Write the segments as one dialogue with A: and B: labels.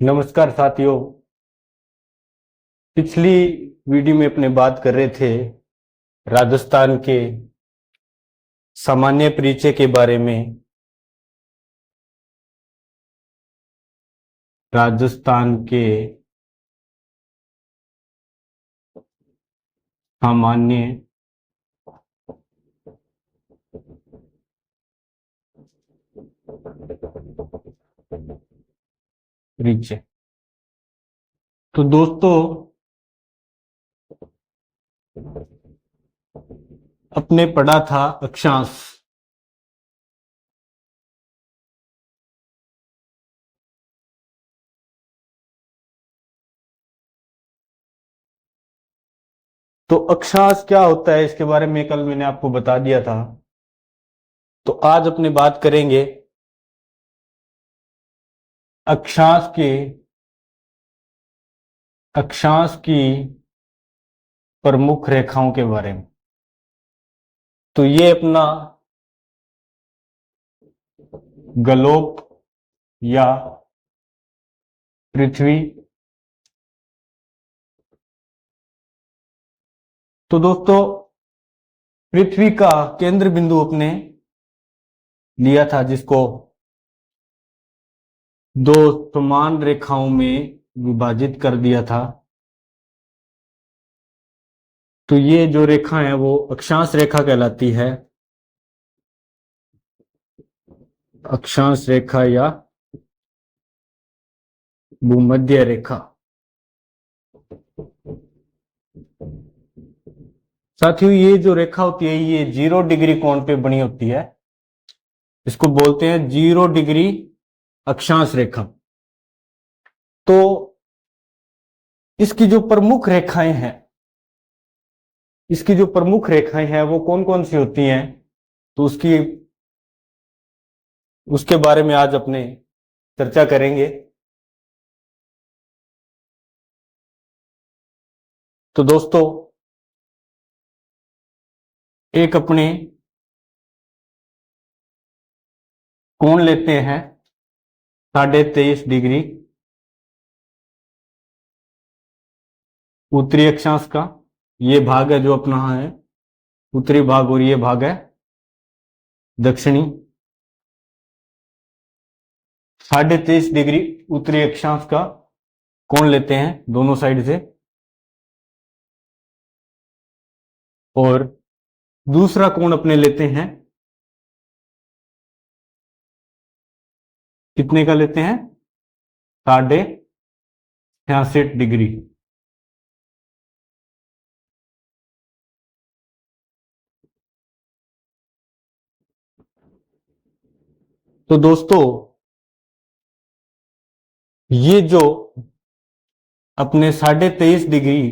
A: नमस्कार साथियों। पिछली वीडियो में अपने बात कर रहे थे राजस्थान के सामान्य परिचय के बारे में। राजस्थान के सामान्य परिचय। तो दोस्तों, अपने पढ़ा था अक्षांश। तो अक्षांश क्या होता है इसके बारे में कल मैंने आपको बता दिया था। तो आज अपने बात करेंगे अक्षांश की प्रमुख रेखाओं के बारे में। तो ये अपना गलोप या पृथ्वी। तो दोस्तों, पृथ्वी का केंद्र बिंदु अपने लिया था, जिसको दो समान रेखाओं में विभाजित कर दिया था। तो ये जो रेखा है वो अक्षांश रेखा कहलाती है। अक्षांश रेखा या भूमध्य रेखा। साथियों, ये जो रेखा होती है ये 0 डिग्री कोण पे बनी होती है। इसको बोलते हैं 0 डिग्री अक्षांश रेखा। तो इसकी जो प्रमुख रेखाएं हैं वो कौन कौन सी होती हैं, तो उसके बारे में आज अपने चर्चा करेंगे। तो दोस्तों, एक अपने कोण लेते हैं 23.5 डिग्री उत्तरी अक्षांश का। ये भाग है जो अपना है उत्तरी भाग, और ये भाग है दक्षिणी। 23.5 डिग्री उत्तरी अक्षांश का कोण लेते हैं दोनों साइड से। और दूसरा कोण अपने लेते हैं, कितने का लेते हैं? 66.5 डिग्री। तो दोस्तों, ये जो अपने 23.5 डिग्री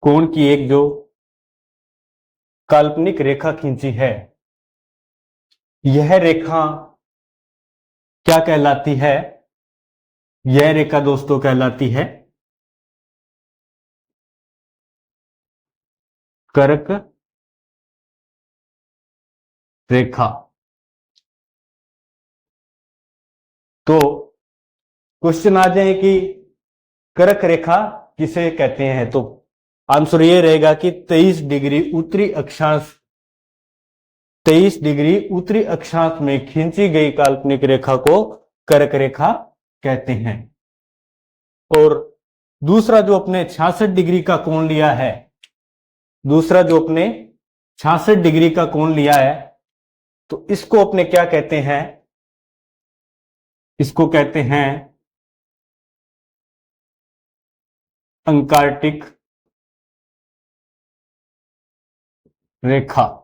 A: कोण की एक जो काल्पनिक रेखा खींची है, यह रेखा क्या कहलाती है? यह रेखा दोस्तों कहलाती है कर्क रेखा। तो क्वेश्चन आ जाए कि कर्क रेखा किसे कहते हैं, तो आंसर ये रहेगा कि 23 डिग्री उत्तरी अक्षांश में खींची गई काल्पनिक रेखा को कर्क रेखा कहते हैं। और दूसरा जो अपने 66 डिग्री का कोण लिया है, तो इसको अपने क्या कहते हैं? इसको कहते हैं अंटार्कटिक रेखा।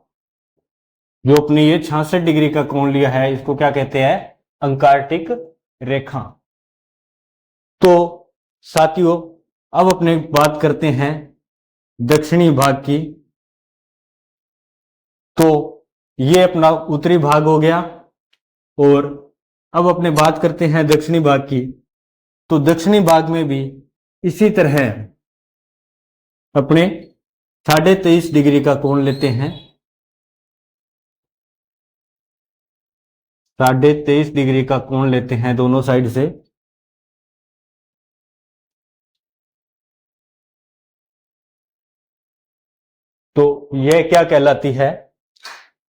A: जो अपने ये 66 डिग्री का कोण लिया है, इसको क्या कहते हैं? अंटार्कटिक रेखा। तो साथियों, अब अपने बात करते हैं दक्षिणी भाग की। तो ये अपना उत्तरी भाग हो गया, और अब अपने बात करते हैं दक्षिणी भाग की। तो दक्षिणी भाग में भी इसी तरह अपने 23.5 डिग्री का कोण लेते हैं। 23.5 डिग्री का कोण लेते हैं दोनों साइड से, तो यह क्या कहलाती है?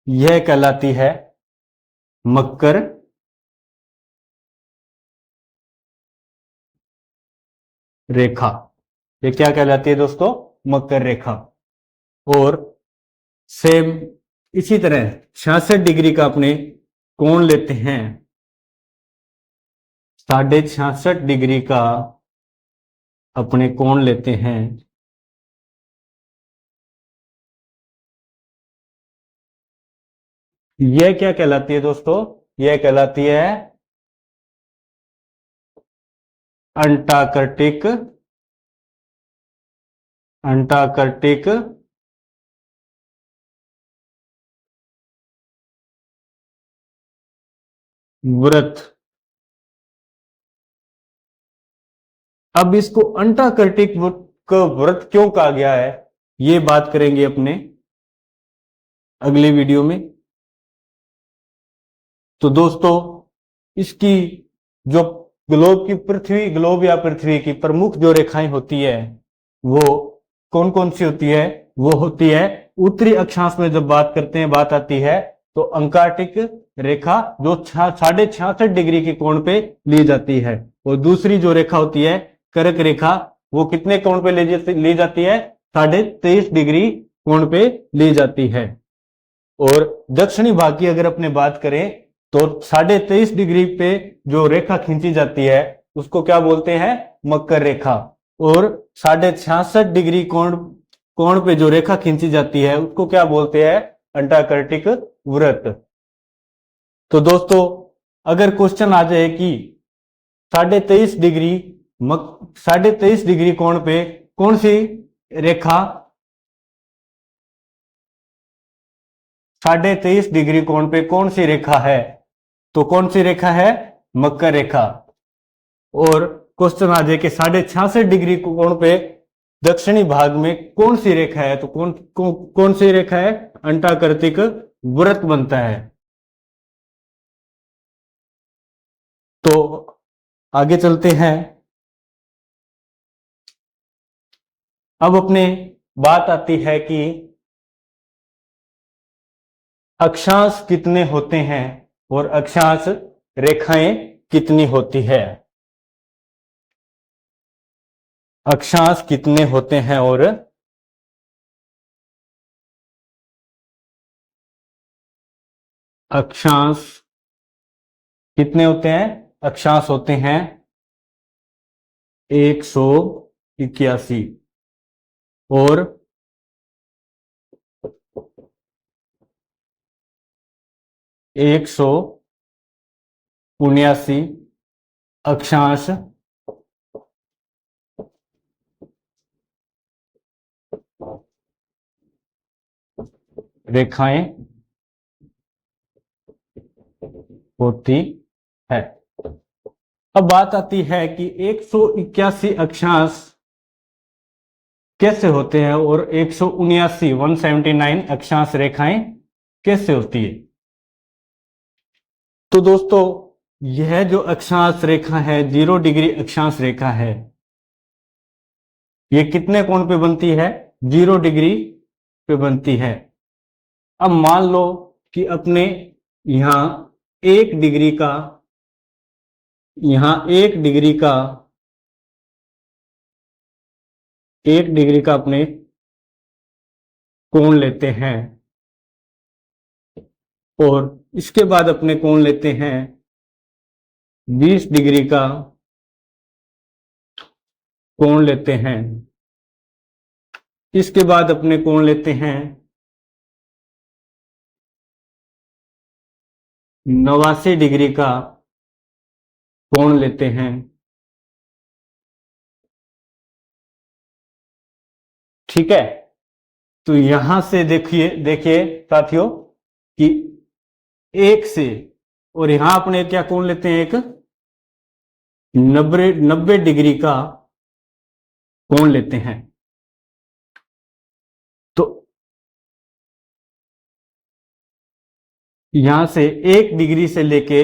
A: यह कहलाती है मकर रेखा। ये क्या कहलाती है दोस्तों? मकर रेखा। और सेम इसी तरह 66 डिग्री का अपने कोण लेते हैं, 66.5 डिग्री का अपने कोण लेते हैं, यह क्या कहलाती है दोस्तों? यह कहलाती है अंटार्कटिक, अंटार्कटिक व्रत। अब इसको अंटार्कटिक व्रत क्यों कहा गया है, ये बात करेंगे अपने अगले वीडियो में। तो दोस्तों, इसकी जो ग्लोब की पृथ्वी, ग्लोब या पृथ्वी की प्रमुख जो रेखाएं होती है वो कौन कौन सी होती है? वो होती है उत्तरी अक्षांश में जब बात करते हैं, बात आती है तो अंटार्कटिक रेखा जो 66.5 डिग्री के कोण पे ली जाती है, और दूसरी जो रेखा होती है कर्क रेखा, वो कितने कोण पे ली जाती है? 23.5 डिग्री कोण पे ली जाती है। और दक्षिणी भाग की अगर अपने बात करें तो 23.5 डिग्री पे जो रेखा खींची जाती है उसको क्या बोलते हैं? मकर रेखा। और 66.5 डिग्री कोण कोण पे जो रेखा खींची जाती है उसको क्या बोलते हैं? अंटार्कटिक व्रत। तो दोस्तों, अगर क्वेश्चन आ जाए कि 23.5 डिग्री 23.5 डिग्री कोण पे कौन सी रेखा 23.5 डिग्री कोण पे कौन सी रेखा है, तो कौन सी रेखा है? मकर रेखा। और क्वेश्चन आ जाए कि 66.5 डिग्री कोण पे दक्षिणी भाग में कौन सी रेखा है, तो कौन सी रेखा है? अंटार्कटिक व्रत बनता है। तो आगे चलते हैं। अब अपने बात आती है कि अक्षांश कितने होते हैं और अक्षांश रेखाएं कितनी होती है। अक्षांश कितने होते हैं और अक्षांश कितने होते हैं? अक्षांश होते हैं 181 और 179 अक्षांश रेखाएं होती है। अब बात आती है कि 181 अक्षांश कैसे होते हैं और 179 अक्षांश रेखाएं कैसे होती है। तो दोस्तों, यह जो अक्षांश रेखा है, 0 डिग्री अक्षांश रेखा है, ये कितने कोण पे बनती है? 0 डिग्री पे बनती है। अब मान लो कि अपने यहां 1 डिग्री का, यहां 1 डिग्री का, 1 डिग्री का अपने कोण लेते हैं, और इसके बाद अपने कोण लेते हैं 20 डिग्री का कोण लेते हैं, इसके बाद अपने कोण लेते हैं 89 डिग्री का कोण लेते हैं। ठीक है, तो यहां से देखिए देखिए साथियों कि एक से, और यहां अपने क्या कोण लेते हैं? एक 90 डिग्री का कोण लेते हैं। तो यहां से 1 डिग्री से लेके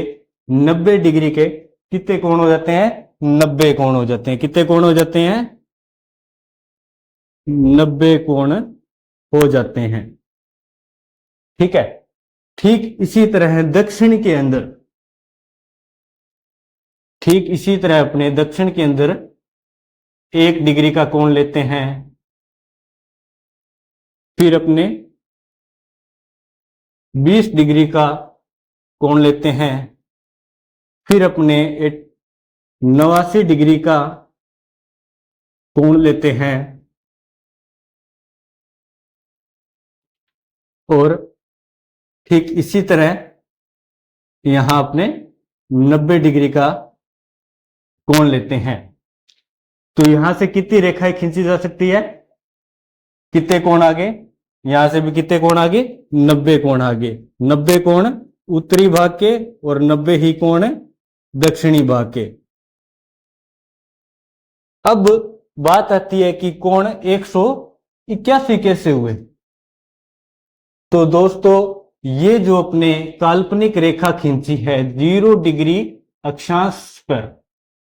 A: 90 डिग्री के कितने कोण हो जाते हैं? 90 कोण हो जाते हैं। कितने कोण हो जाते हैं? 90 कोण हो जाते हैं। ठीक है। ठीक इसी तरह दक्षिण के अंदर, ठीक इसी तरह अपने दक्षिण के अंदर 1 डिग्री का कोण लेते हैं, फिर अपने 20 डिग्री का कोण लेते हैं, फिर अपने 89 डिग्री का कोण लेते हैं और ठीक इसी तरह यहां अपने 90 डिग्री का कोण लेते हैं। तो यहां से कितनी रेखाएं खींची जा सकती है? कितने कोण आगे? यहां से भी कितने कोण आगे? 90 कोण आगे। 90 कोण उत्तरी भाग के और 90 ही कोण दक्षिणी भाग के। अब बात आती है कि कोण 181 कैसे हुए? तो दोस्तों, ये जो अपने काल्पनिक रेखा खींची है 0 डिग्री अक्षांश पर,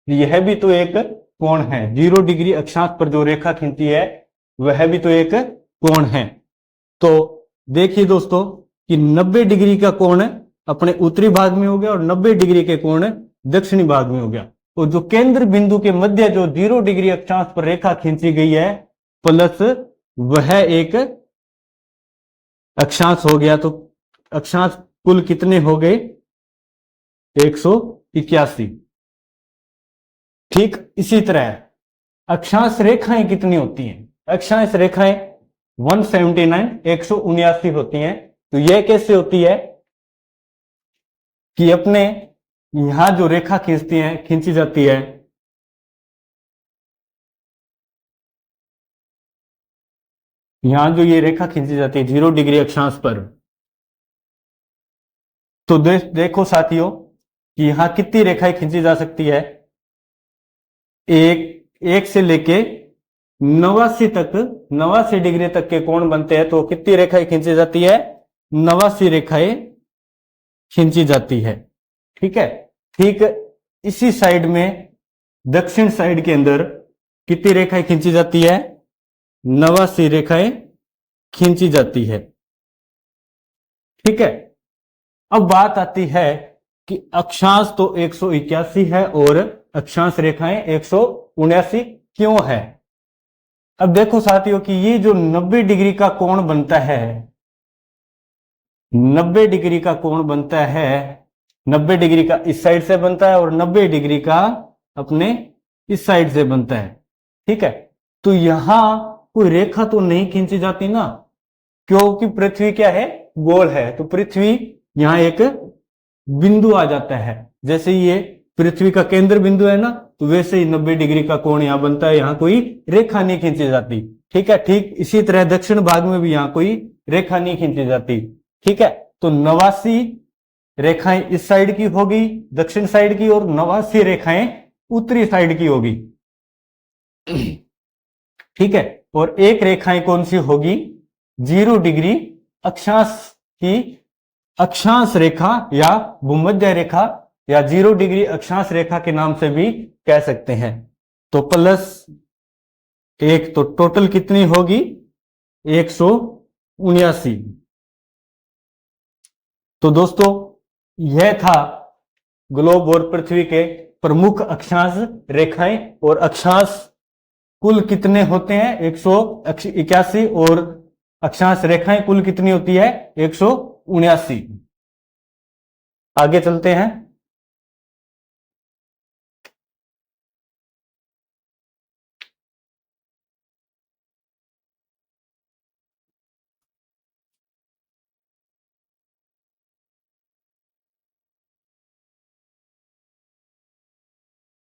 A: यह भी तो एक कोण है। 0 डिग्री अक्षांश पर जो रेखा खींची है वह भी तो एक कोण है। तो देखिए दोस्तों कि 90 डिग्री का कोण अपने उत्तरी भाग में हो गया और 90 डिग्री के कोण दक्षिणी भाग में हो गया। और जो केंद्र बिंदु के मध्य जो 0 डिग्री अक्षांश पर रेखा खींची गई है प्लस वह एक अक्षांश हो गया। तो अक्षांश कुल कितने हो गए? 181। ठीक इसी तरह अक्षांश रेखाएं कितनी होती हैं? अक्षांश रेखाएं 179 179 होती हैं। तो यह कैसे होती है कि अपने यहां जो रेखा खींची जाती है, यहां जो ये रेखा खींची जाती है 0 डिग्री अक्षांश पर, तो देखो साथियों कि यहां कितनी रेखाएं खींची जा सकती है? एक से लेके 89 तक, 89 डिग्री तक के कोण बनते हैं। तो कितनी रेखाएं खींची जाती है? 89 रेखाएं खींची जाती है। ठीक है। ठीक इसी साइड में दक्षिण साइड के अंदर कितनी रेखाएं खींची जाती है? 89 रेखाएं खींची जाती है। ठीक है। अब बात आती है कि अक्षांश तो 181 है और अक्षांश रेखाएं 179 क्यों है? अब देखो साथियों कि ये जो 90 डिग्री का कोण बनता है, 90 डिग्री का कोण बनता है, 90 डिग्री का इस साइड से बनता है और 90 डिग्री का अपने इस साइड से बनता है। ठीक है। तो यहां कोई रेखा तो नहीं खींची जाती ना, क्योंकि पृथ्वी क्या है? गोल है। तो पृथ्वी यहां एक बिंदु आ जाता है। जैसे ये पृथ्वी का केंद्र बिंदु है ना, तो वैसे ही 90 डिग्री का कोण यहां बनता है। यहां कोई रेखा नहीं खींची जाती। ठीक है। ठीक इसी तरह दक्षिण भाग में भी यहां कोई रेखा नहीं खींची जाती। ठीक है। तो 89 रेखाएं इस साइड की होगी, दक्षिण साइड की, और 89 रेखाएं उत्तरी साइड की होगी। ठीक है। और एक रेखाएं कौन सी होगी? 0 डिग्री अक्षांश की अक्षांश रेखा या भूमध्य रेखा या 0 डिग्री अक्षांश रेखा के नाम से भी कह सकते हैं। तो प्लस 1, तो टोटल कितनी होगी? 179। तो दोस्तों यह था ग्लोब और पृथ्वी के प्रमुख अक्षांश रेखाएं। और अक्षांश कुल कितने होते हैं? 181। और अक्षांश रेखाएं कुल कितनी होती है? 179। आगे चलते हैं।